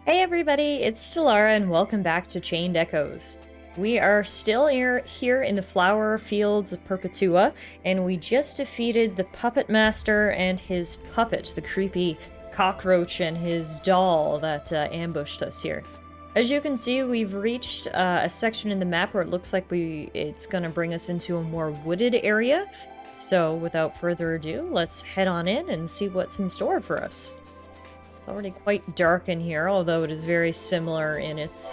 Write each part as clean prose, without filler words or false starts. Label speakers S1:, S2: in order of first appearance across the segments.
S1: Hey everybody, it's Tallara and welcome back to Chained Echoes. We are still here in the flower fields of Perpetua, and we just defeated the Puppet Master and his puppet, the creepy cockroach and his doll that ambushed us here. As you can see, we've reached a section in the map where it looks like it's gonna bring us into a more wooded area. So without further ado, let's head on in and see what's in store for us. It's already quite dark in here, although it is very similar in its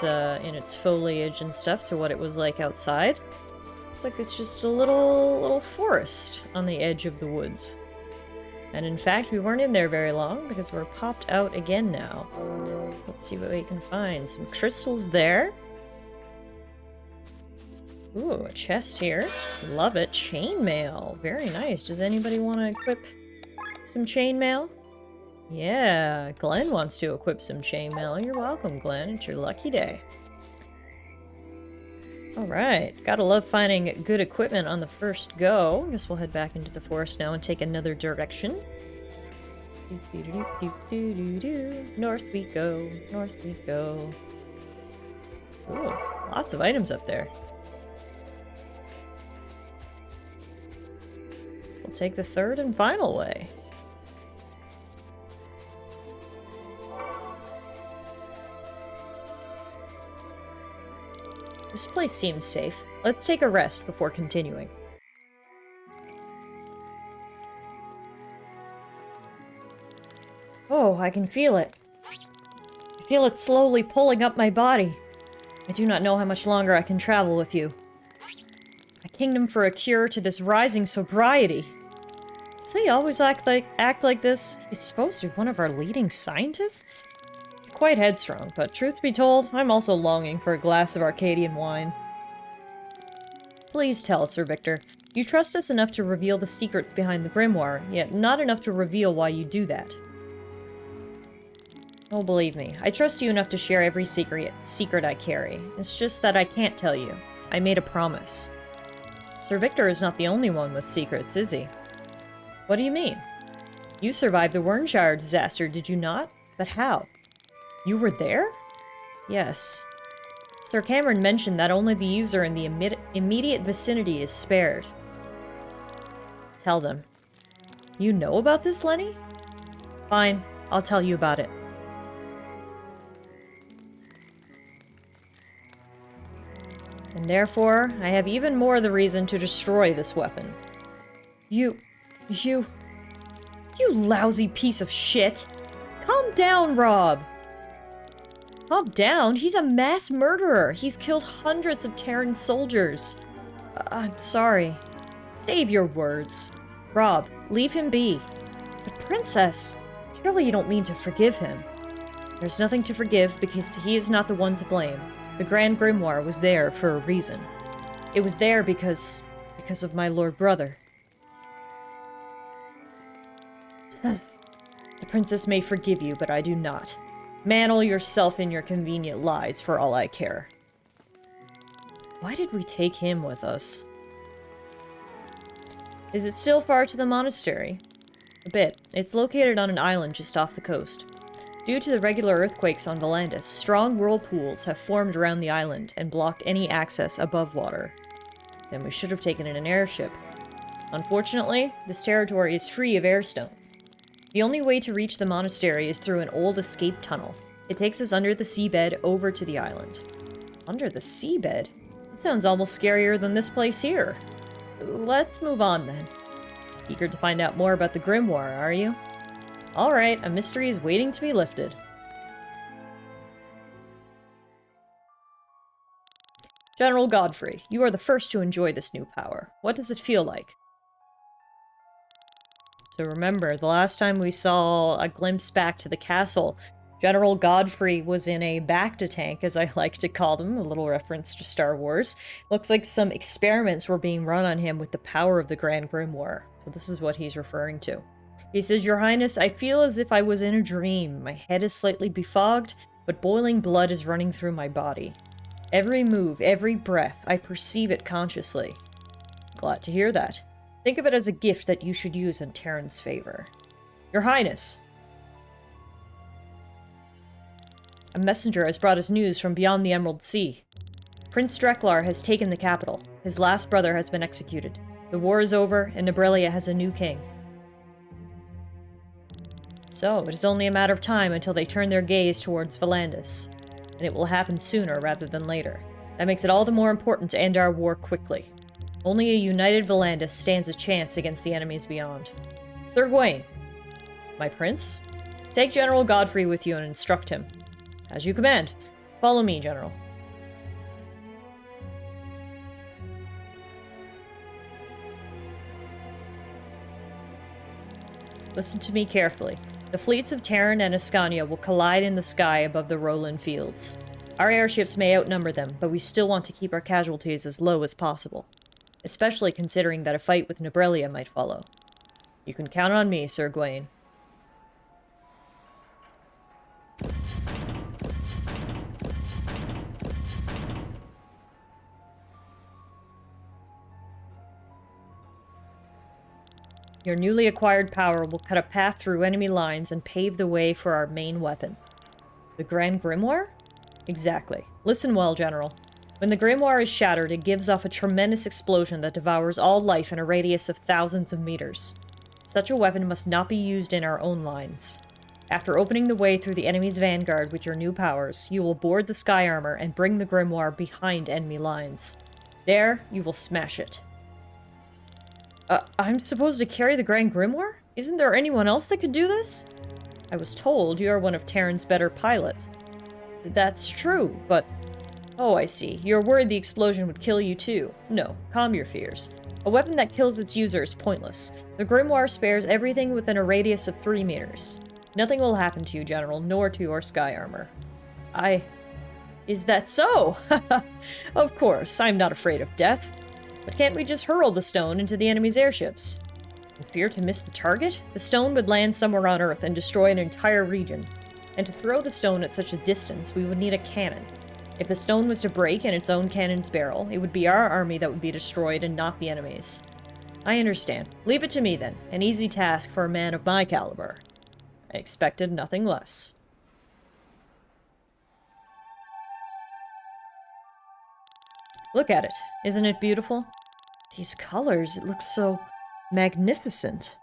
S1: foliage and stuff to what it was like outside. Looks like it's just a little forest on the edge of the woods. And in fact, we weren't in there very long because we're popped out again now. Let's see what we can find. Some crystals there. Ooh, a chest here. Love it. Chainmail. Very nice. Does anybody want to equip some chainmail? Yeah, Glenn wants to equip some chainmail. You're welcome, Glenn. It's your lucky day. Alright, gotta love finding good equipment on the first go. I guess we'll head back into the forest now and take another direction. North we go, north we go. Ooh, lots of items up there. We'll take the third and final way. This place seems safe. Let's take a rest before continuing. Oh, I can feel it. I feel it slowly pulling up my body. I do not know how much longer I can travel with you. A kingdom for a cure to this rising sobriety. Does he always act like this? He's supposed to be one of our leading scientists? Quite headstrong, but truth be told, I'm also longing for a glass of Arcadian wine. Please tell, Sir Victor. You trust us enough to reveal the secrets behind the grimoire, yet not enough to reveal why you do that. Oh, believe me, I trust you enough to share every secret I carry. It's just that I can't tell you. I made a promise. Sir Victor is not the only one with secrets, is he? What do you mean? You survived the Wernshire disaster, did you not? But how? You were there? Yes. Sir Cameron mentioned that only the user in the immediate vicinity is spared. Tell them. You know about this, Lenny? Fine, I'll tell you about it. And therefore, I have even more the reason to destroy this weapon. You lousy piece of shit! Calm down, Rob! Calm down? He's a mass murderer. He's killed hundreds of Terran soldiers. I'm sorry. Save your words. Rob, leave him be. But Princess, surely you don't mean to forgive him. There's nothing to forgive because he is not the one to blame. The Grand Grimoire was there for a reason. It was there because of my Lord Brother. The Princess may forgive you, but I do not. Mantle yourself in your convenient lies for all I care. Why did we take him with us? Is it still far to the monastery? A bit. It's located on an island just off the coast. Due to the regular earthquakes on Volandis, strong whirlpools have formed around the island and blocked any access above water. Then we should have taken in an airship. Unfortunately, this territory is free of airstones. The only way to reach the monastery is through an old escape tunnel. It takes us under the seabed over to the island. Under the seabed? That sounds almost scarier than this place here. Let's move on then. Eager to find out more about the grimoire, are you? Alright, a mystery is waiting to be lifted. General Godfrey, you are the first to enjoy this new power. What does it feel like? So remember, the last time we saw a glimpse back to the castle, General Godfrey was in a Bacta-tank, as I like to call them, a little reference to Star Wars. Looks like some experiments were being run on him with the power of the Grand Grimoire. So this is what he's referring to. He says, Your Highness, I feel as if I was in a dream. My head is slightly befogged, but boiling blood is running through my body. Every move, every breath, I perceive it consciously. Glad to hear that. Think of it as a gift that you should use in Terran's favor. Your Highness! A messenger has brought us news from beyond the Emerald Sea. Prince Dreklar has taken the capital. His last brother has been executed. The war is over, and Nebrelia has a new king. So, it is only a matter of time until they turn their gaze towards Valandis. And it will happen sooner rather than later. That makes it all the more important to end our war quickly. Only a united Valandis stands a chance against the enemies beyond. Sir Gawain. My prince? Take General Godfrey with you and instruct him. As you command. Follow me, General. Listen to me carefully. The fleets of Terran and Ascania will collide in the sky above the Roland fields. Our airships may outnumber them, but we still want to keep our casualties as low as possible. Especially considering that a fight with Nebrelia might follow. You can count on me, Sir Gawain. Your newly acquired power will cut a path through enemy lines and pave the way for our main weapon. The Grand Grimoire? Exactly. Listen well, General. When the Grimoire is shattered, it gives off a tremendous explosion that devours all life in a radius of thousands of meters. Such a weapon must not be used in our own lines. After opening the way through the enemy's vanguard with your new powers, you will board the sky armor and bring the Grimoire behind enemy lines. There, you will smash it. I'm supposed to carry the Grand Grimoire? Isn't there anyone else that could do this? I was told you are one of Terran's better pilots. That's true, but... Oh, I see. You're worried the explosion would kill you too. No, calm your fears. A weapon that kills its user is pointless. The Grimoire spares everything within a radius of 3 meters. Nothing will happen to you, General, nor to your sky armor. Is that so? Of course, I'm not afraid of death. But can't we just hurl the stone into the enemy's airships? In fear to miss the target? The stone would land somewhere on Earth and destroy an entire region. And to throw the stone at such a distance, we would need a cannon. If the stone was to break in its own cannon's barrel, it would be our army that would be destroyed and not the enemy's. I understand. Leave it to me then. An easy task for a man of my caliber. I expected nothing less. Look at it. Isn't it beautiful? These colors, it looks so magnificent.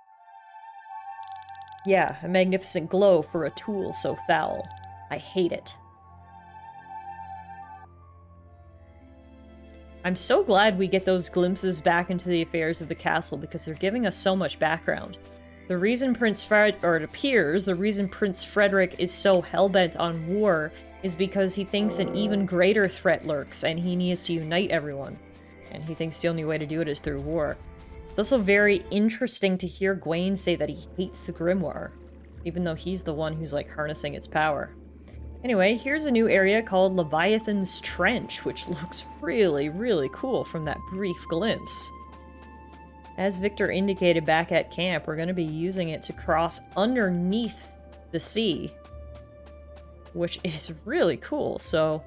S1: Yeah, a magnificent glow for a tool so foul. I hate it. I'm so glad we get those glimpses back into the affairs of the castle because they're giving us so much background. The reason it appears the reason Prince Frederick is so hellbent on war is because he thinks an even greater threat lurks and he needs to unite everyone. And he thinks the only way to do it is through war. It's also very interesting to hear Gawain say that he hates the Grimoire, even though he's the one who's like harnessing its power. Anyway, here's a new area called Leviathan's Trench, which looks really, really cool from that brief glimpse. As Victor indicated back at camp, we're going to be using it to cross underneath the sea, which is really cool, so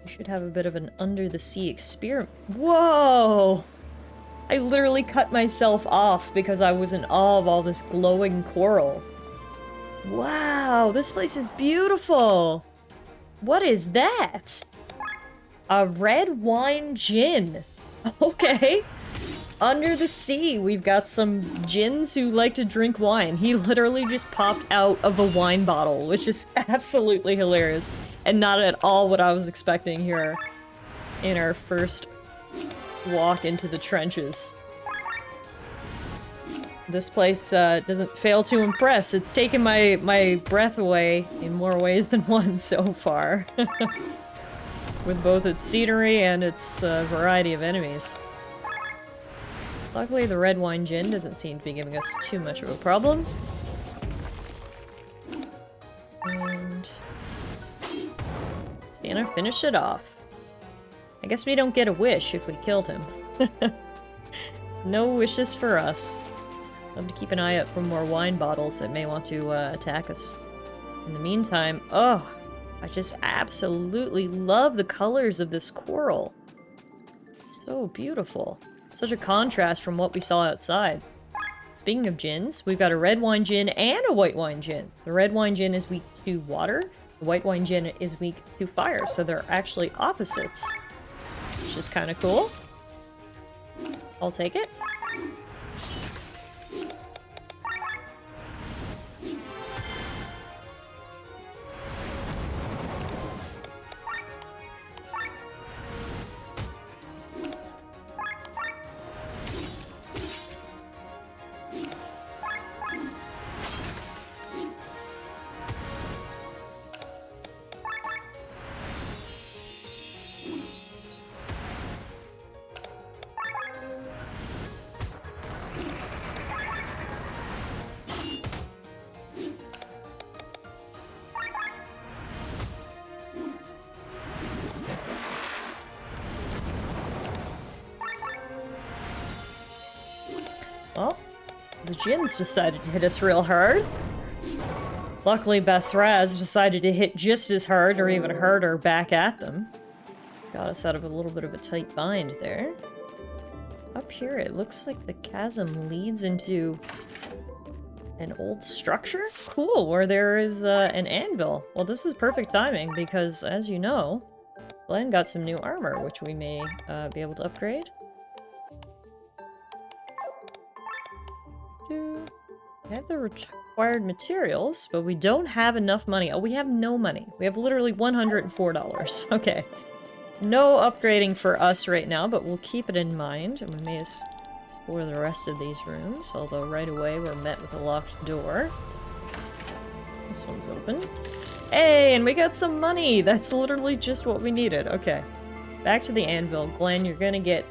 S1: we should have a bit of an under-the-sea experiment. Whoa! I literally cut myself off because I was in awe of all this glowing coral. Wow, this place is beautiful! What is that? A red wine djinn. Okay. Under the sea, we've got some djinns who like to drink wine. He literally just popped out of a wine bottle, which is absolutely hilarious. And not at all what I was expecting here in our first walk into the trenches. This place doesn't fail to impress. It's taken my breath away in more ways than one so far. With both its scenery and its variety of enemies. Luckily, the red wine djinn doesn't seem to be giving us too much of a problem. And... Sienna finished it off. I guess we don't get a wish if we killed him. No wishes for us. I'll have to keep an eye out for more wine bottles that may want to attack us. In the meantime, oh, I just absolutely love the colors of this coral. So beautiful. Such a contrast from what we saw outside. Speaking of djinns, we've got a red wine djinn and a white wine djinn. The red wine djinn is weak to water. The The white wine djinn is weak to fire, so they're actually opposites. Which is kind of cool. I'll take it. Well, the djinns decided to hit us real hard. Luckily, Bethraz decided to hit just as hard or even harder back at them. Got us out of a little bit of a tight bind there. Up here, it looks like the chasm leads into an old structure? Cool, where there is an anvil. Well, this is perfect timing because, as you know, Glenn got some new armor, which we may be able to upgrade. We have the required materials, but we don't have enough money. Oh, we have no money. We have literally $104. Okay. No upgrading for us right now, but we'll keep it in mind. And we may explore the rest of these rooms, although right away we're met with a locked door. This one's open. Hey, and we got some money! That's literally just what we needed. Okay. Back to the anvil. Glenn, you're gonna get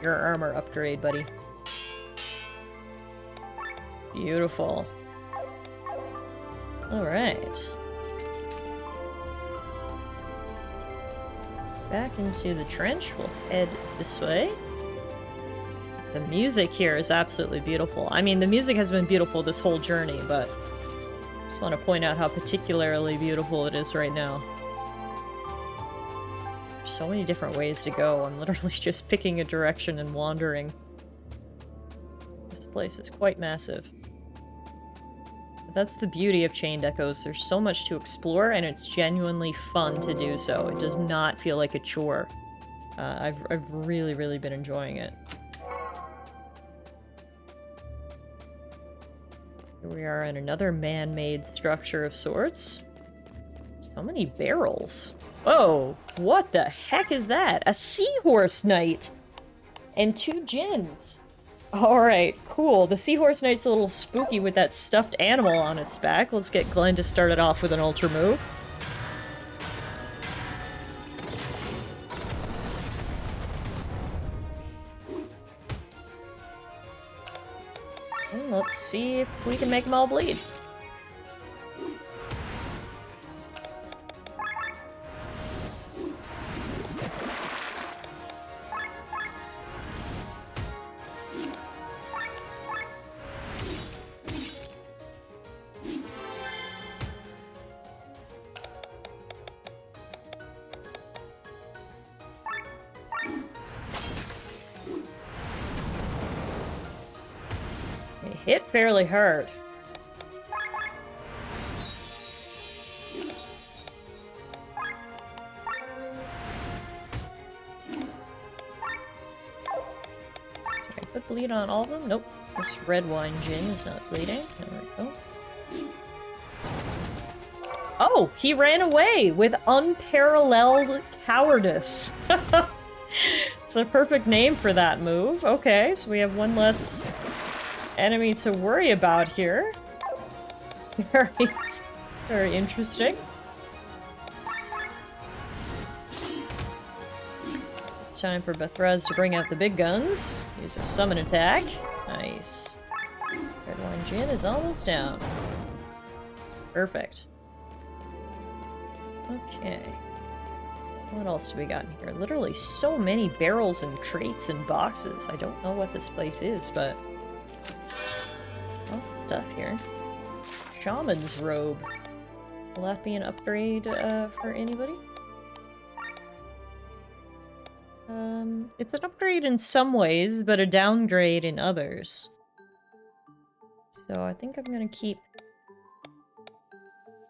S1: your armor upgrade, buddy. Beautiful. Alright. Back into the trench. We'll head this way. The music here is absolutely beautiful. I mean, the music has been beautiful this whole journey, but I just want to point out how particularly beautiful it is right now. There's so many different ways to go. I'm literally just picking a direction and wandering. This place is quite massive. That's the beauty of Chained Echoes. There's so much to explore, and it's genuinely fun to do so. It does not feel like a chore. I've really, really been enjoying it. Here we are in another man-made structure of sorts. So many barrels. Whoa! What the heck is that? A seahorse knight! And 2 djinns. Alright, cool. The Seahorse Knight's a little spooky with that stuffed animal on its back. Let's get Glenn to start it off with an ultra move. And let's see if we can make them all bleed. Hit fairly hard. Did I put bleed on all of them? Nope. This red wine djinn is not bleeding. There we go. Oh! He ran away with unparalleled cowardice. It's a perfect name for that move. Okay, so we have one less enemy to worry about here. Very, very interesting. It's time for Bethraz to bring out the big guns. Use a summon attack. Nice. Red wine djinn is almost down. Perfect. Okay. What else do we got in here? Literally so many barrels and crates and boxes. I don't know what this place is, but lots of stuff here. Shaman's robe. Will that be an upgrade for anybody? It's an upgrade in some ways, but a downgrade in others. So I think I'm gonna keep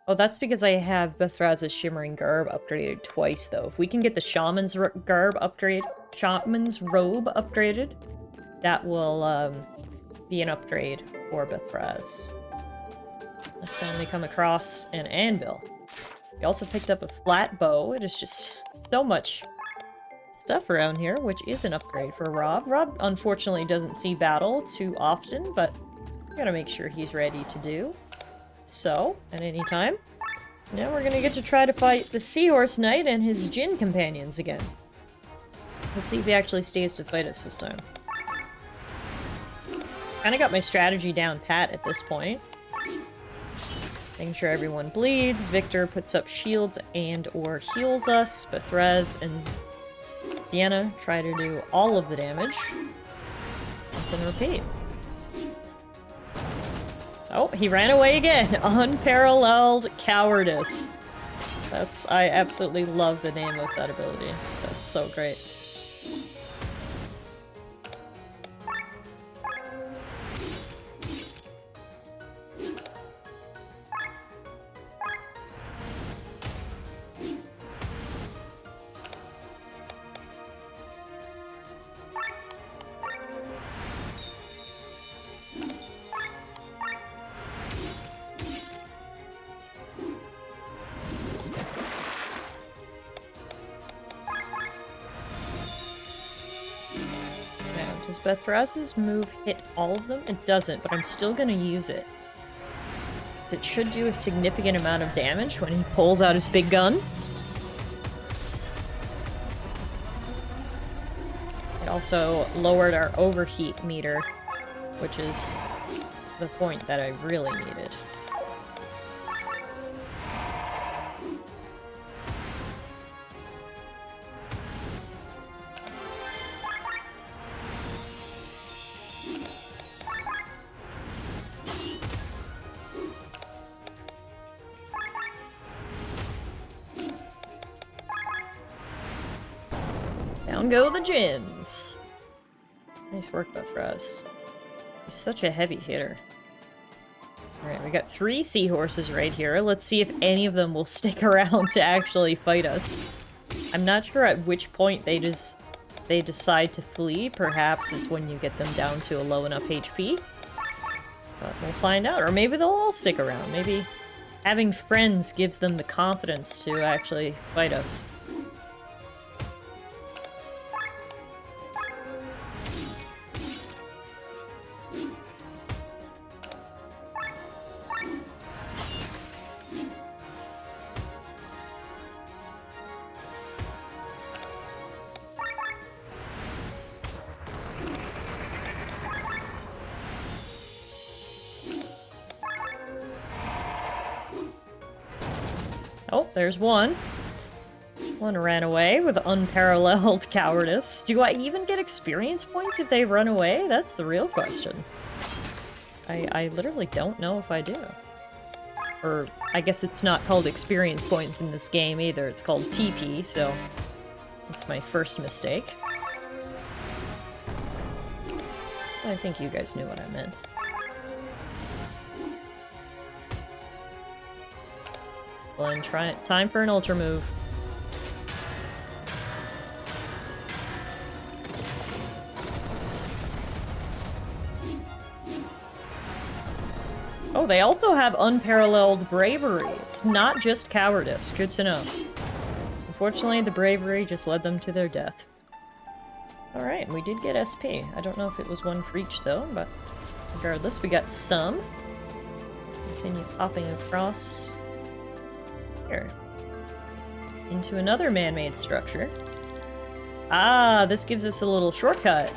S1: Oh, that's because I have Bethraz's Shimmering Garb upgraded twice, though. If we can get the Shaman's Garb upgrade, Shaman's Robe upgraded, that will be an upgrade for Bethraz. Next time we come across an anvil. We also picked up a flat bow. It is just so much stuff around here, which is an upgrade for Rob. Rob, unfortunately, doesn't see battle too often, but we gotta make sure he's ready to do so at any time. Now we're gonna get to try to fight the Seahorse Knight and his djinn companions again. Let's see if he actually stays to fight us this time. Kinda got my strategy down pat at this point. Making sure everyone bleeds. Victor puts up shields and or heals us. Bethraz and Sienna try to do all of the damage. Rinse and repeat. Oh, he ran away again. Unparalleled Cowardice. I absolutely love the name of that ability. That's so great. Does Bethraz's move hit all of them? It doesn't, but I'm still gonna use it. So it should do a significant amount of damage when he pulls out his big gun. It also lowered our overheat meter, which is the point that I really needed. Down go the djinns. Nice work, Bethraz. He's such a heavy hitter. Alright, we got 3 seahorses right here. Let's see if any of them will stick around to actually fight us. I'm not sure at which point they decide to flee. Perhaps it's when you get them down to a low enough HP. But we'll find out. Or maybe they'll all stick around. Maybe having friends gives them the confidence to actually fight us. Oh, there's one. One ran away with unparalleled cowardice. Do I even get experience points if they run away? That's the real question. I literally don't know if I do. Or, I guess it's not called experience points in this game either. It's called TP, so that's my first mistake. I think you guys knew what I meant. Well, and time for an ultra move. Oh, they also have unparalleled bravery. It's not just cowardice. Good to know. Unfortunately, the bravery just led them to their death. Alright, we did get SP. I don't know if it was one for each, though, but regardless, we got some. Continue hopping across here. Into another man-made structure. Ah, this gives us a little shortcut.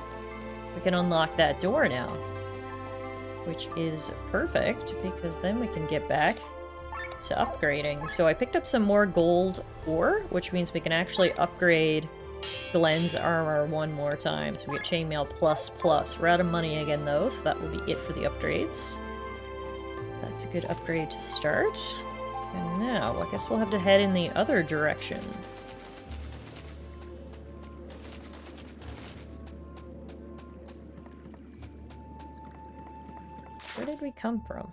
S1: We can unlock that door now. Which is perfect, because then we can get back to upgrading. So I picked up some more gold ore, which means we can actually upgrade Glenn's armor one more time. So we get chainmail plus. We're out of money again, though, so that will be it for the upgrades. That's a good upgrade to start. And now, I guess we'll have to head in the other direction. Where did we come from?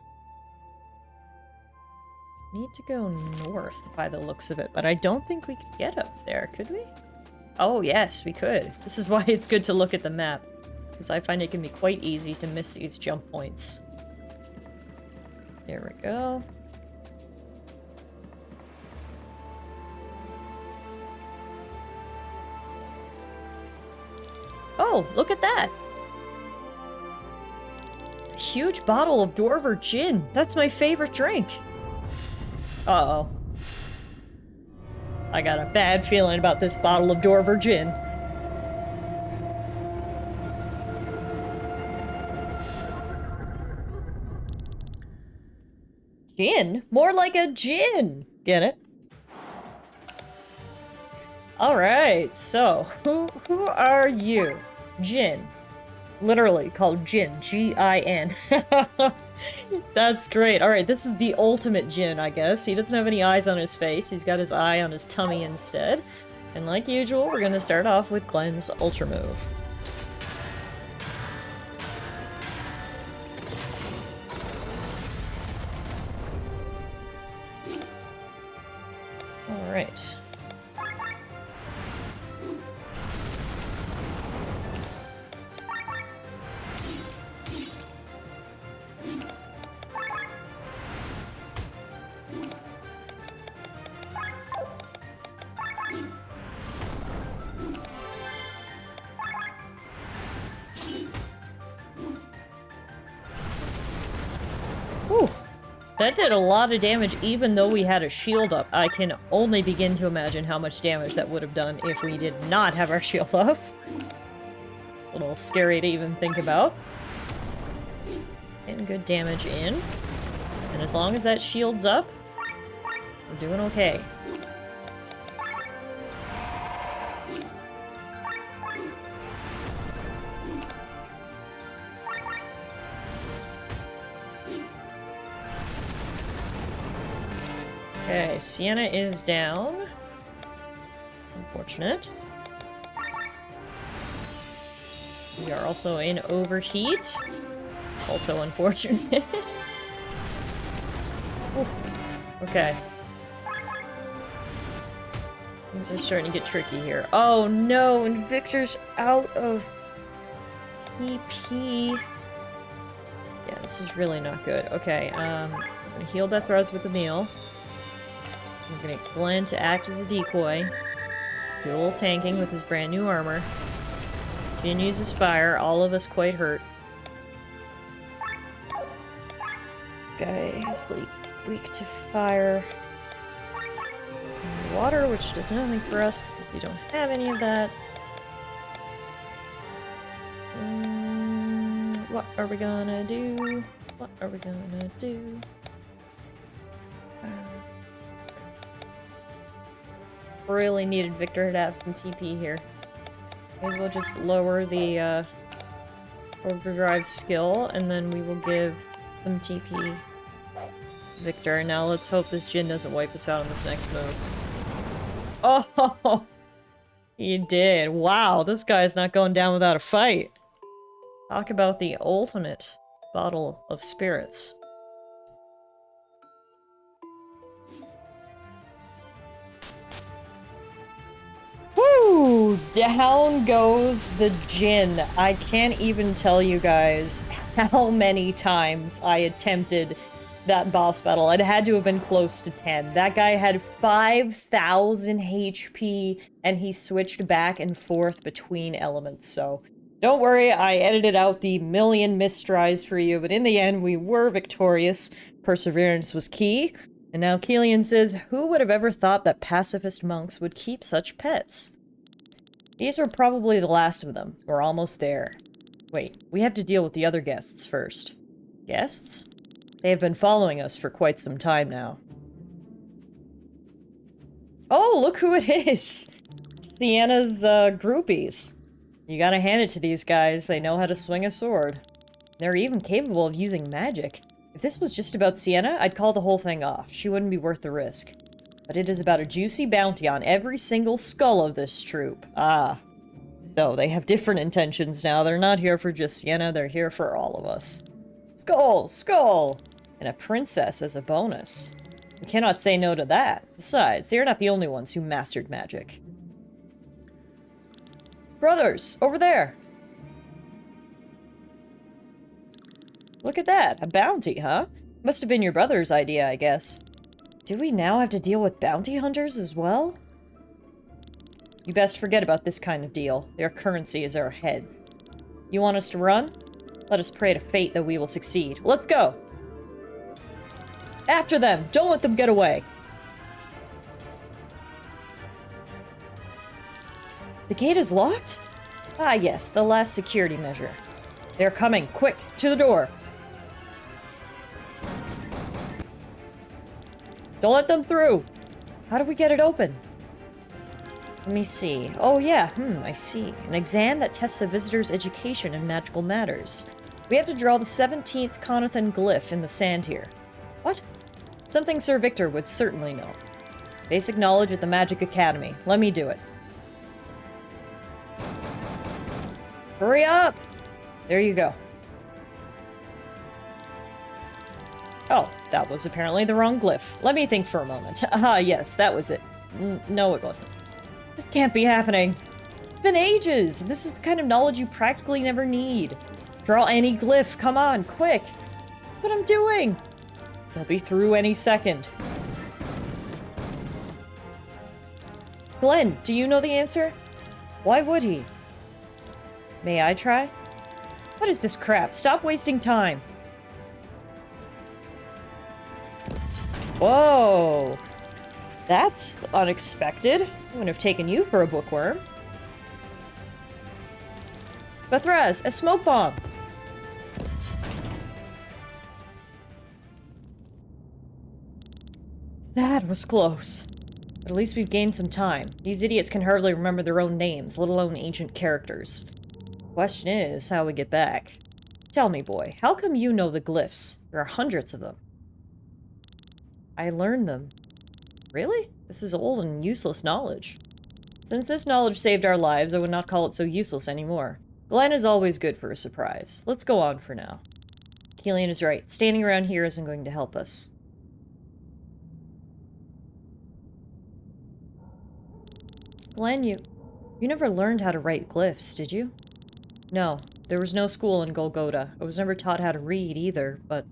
S1: Need to go north by the looks of it, but I don't think we could get up there, could we? Oh, yes, we could. This is why it's good to look at the map, because I find it can be quite easy to miss these jump points. There we go. Oh, look at that! A huge bottle of Dwarver gin. That's my favorite drink. Uh-oh. I got a bad feeling about this bottle of Dwarver gin. Gin? More like a gin! Get it? Alright, so, who are you? Jinn. Literally called Jinn. G-I-N. That's great. Alright, this is the ultimate Jinn, I guess. He doesn't have any eyes on his face. He's got his eye on his tummy instead. And like usual, we're gonna start off with Glenn's Ultra Move. Alright. Whew. That did a lot of damage even though we had a shield up. I can only begin to imagine how much damage that would have done if we did not have our shield off. It's a little scary to even think about. Getting good damage in. And as long as that shield's up, we're doing okay. Okay, Sienna is down. Unfortunate. We are also in overheat. Also unfortunate. Oof. Okay. Things are starting to get tricky here. Oh no, and Victor's out of TP. Yeah, this is really not good. Okay, I'm gonna heal Bethraz with the meal. I'm gonna get Glenn to act as a decoy. Do a little tanking with his brand new armor. Jin uses fire, all of us quite hurt. This guy is like weak to fire. And water, which does nothing for us because we don't have any of that. What are we gonna do? What are we gonna do? Really needed Victor to have some TP here. May as well just lower the overdrive skill, and then we will give some TP to Victor. Now let's hope this Jin doesn't wipe us out on this next move. Oh, he did. Wow, this guy's not going down without a fight. Talk about the ultimate bottle of spirits. Woo! Down goes the Jinn. I can't even tell you guys how many times I attempted that boss battle. It had to have been close to 10. That guy had 5,000 HP, and he switched back and forth between elements, so don't worry, I edited out the million mistries for you, but in the end, we were victorious. Perseverance was key. And now Keelian says, who would have ever thought that pacifist monks would keep such pets? These are probably the last of them. We're almost there. Wait, we have to deal with the other guests first. Guests? They have been following us for quite some time now. Oh, look who it is! Sienna's groupies. You gotta hand it to these guys. They know how to swing a sword. They're even capable of using magic. If this was just about Sienna, I'd call the whole thing off. She wouldn't be worth the risk. But it is about a juicy bounty on every single skull of this troop. Ah. So, they have different intentions now. They're not here for just Sienna, they're here for all of us. Skull! Skull! And a princess as a bonus. We cannot say no to that. Besides, they are not the only ones who mastered magic. Brothers, over there! Look at that, a bounty, huh? Must have been your brother's idea, I guess. Do we now have to deal with bounty hunters as well? You best forget about this kind of deal. Their currency is our heads. You want us to run? Let us pray to fate that we will succeed. Let's go! After them! Don't let them get away! The gate is locked? Ah yes, the last security measure. They're coming! Quick! To the door! Don't let them through! How do we get it open? Let me see. Oh yeah, I see. An exam that tests a visitor's education in magical matters. We have to draw the 17th Conathan glyph in the sand here. What? Something Sir Victor would certainly know. Basic knowledge at the Magic Academy. Let me do it. Hurry up! There you go. Oh, that was apparently the wrong glyph. Let me think for a moment. Ah, yes, that was it. No, it wasn't. This can't be happening. It's been ages. This is the kind of knowledge you practically never need. Draw any glyph. Come on, quick. That's what I'm doing. They'll be through any second. Glenn, do you know the answer? Why would he? May I try? What is this crap? Stop wasting time. Whoa. That's unexpected. I wouldn't have taken you for a bookworm. Bethraz, a smoke bomb! That was close. But at least we've gained some time. These idiots can hardly remember their own names, let alone ancient characters. Question is, how we get back. Tell me, boy, how come you know the glyphs? There are hundreds of them. I learned them. Really? This is old and useless knowledge. Since this knowledge saved our lives, I would not call it so useless anymore. Glenn is always good for a surprise. Let's go on for now. Keelan is right. Standing around here isn't going to help us. Glenn, you never learned how to write glyphs, did you? No, there was no school in Golgotha. I was never taught how to read either, but...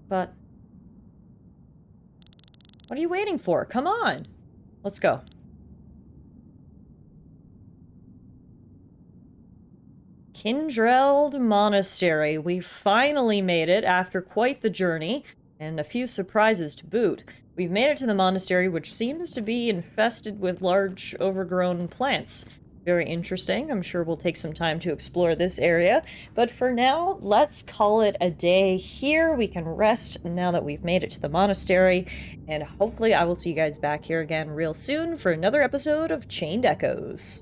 S1: What are you waiting for? Come on! Let's go. Kindreld Monastery. We finally made it after quite the journey, and a few surprises to boot. We've made it to the monastery, which seems to be infested with large, overgrown plants. Very interesting. I'm sure we'll take some time to explore this area. But for now, let's call it a day here. We can rest now that we've made it to the monastery. And hopefully I will see you guys back here again real soon for another episode of Chained Echoes.